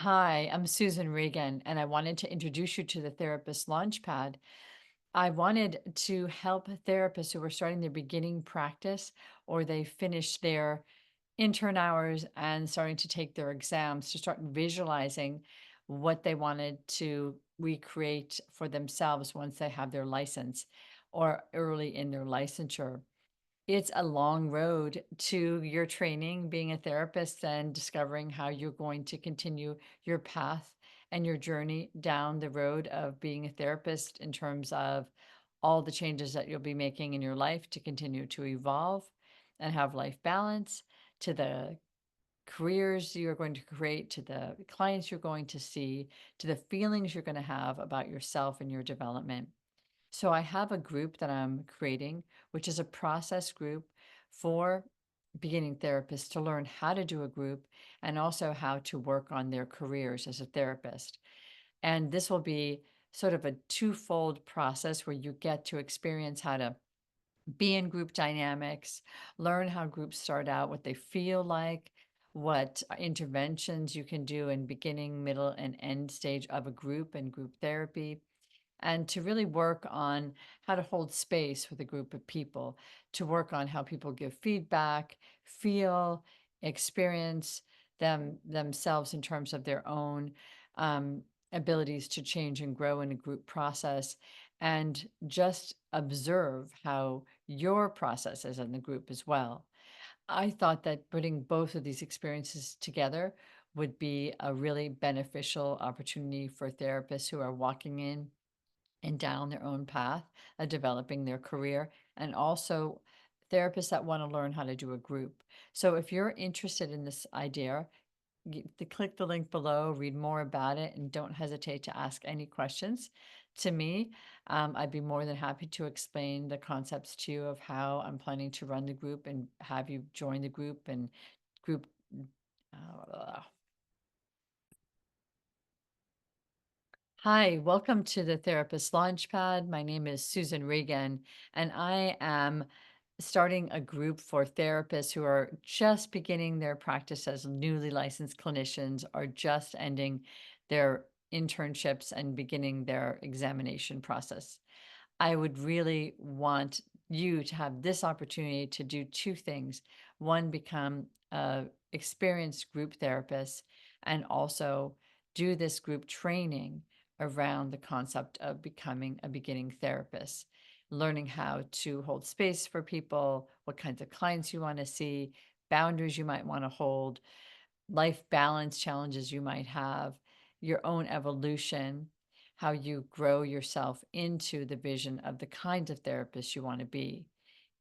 Hi, I'm Susan Regan, and I wanted to introduce you to the Therapist Launchpad. I wanted to help therapists who are starting their beginning practice or they finished their intern hours and starting to take their exams to start visualizing what they wanted to recreate for themselves once they have their license or early in their licensure. It's a long road to your training, being a therapist, and discovering how you're going to continue your path and your journey down the road of being a therapist in terms of all the changes that you'll be making in your life to continue to evolve and have life balance, to the careers you're going to create, to the clients you're going to see, to the feelings you're going to have about yourself and your development. So I have a group that I'm creating, which is a process group for beginning therapists to learn how to do a group and also how to work on their careers as a therapist. And this will be sort of a twofold process where you get to experience how to be in group dynamics, learn how groups start out, what they feel like, what interventions you can do in beginning, middle, and end stage of a group and group therapy, and to really work on how to hold space with a group of people, to work on how people give feedback, feel, experience themselves in terms of their own um, abilities to change and grow in a group process, and just observe how your process is in the group as well. I thought that putting both of these experiences together would be a really beneficial opportunity for therapists who are walking in and down their own path of developing their career, and also therapists that want to learn how to do a group. So if you're interested in this idea, click the link below, read more about it, and don't hesitate to ask any questions to me. I'd be more than happy to explain the concepts to you of how I'm planning to run the group and have you join the group and group. Uh, Hi, welcome to the Therapist Launchpad. My name is Susan Regan, and I am starting a group for therapists who are just beginning their practice as newly licensed clinicians or just ending their internships and beginning their examination process. I would really want you to have this opportunity to do two things. One, become a experienced group therapist, and also do this group training around the concept of becoming a beginning therapist, learning how to hold space for people, what kinds of clients you want to see, boundaries you might want to hold, life balance challenges you might have, your own evolution, how you grow yourself into the vision of the kind of therapist you want to be.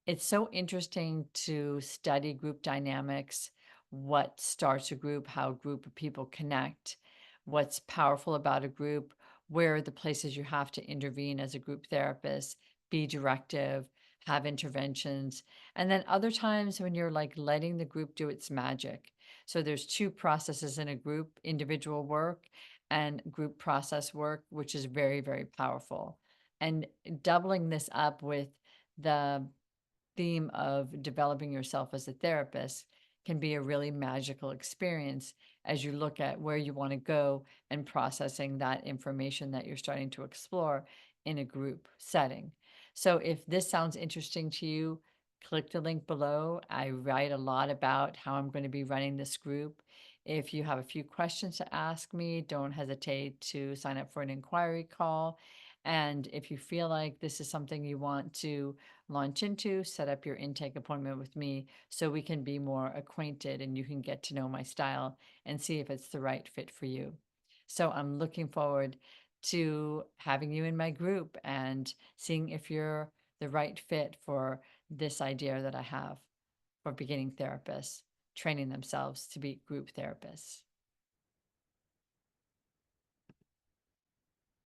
It's so interesting to study group dynamics, what starts a group, how a group of people connect, what's powerful about a group, where are the places you have to intervene as a group therapist, be directive, have interventions. And then other times when you're like letting the group do its magic. So there's two processes in a group, individual work and group process work, which is very, very powerful. And doubling this up with the theme of developing yourself as a therapist can be a really magical experience as you look at where you want to go and processing that information that you're starting to explore in a group setting. So if this sounds interesting to you, click the link below. I write a lot about how I'm going to be running this group. If you have a few questions to ask me, don't hesitate to sign up for an inquiry call. And if you feel like this is something you want to launch into, set up your intake appointment with me so we can be more acquainted and you can get to know my style and see if it's the right fit for you. So I'm looking forward to having you in my group and seeing if you're the right fit for this idea that I have for beginning therapists training themselves to be group therapists.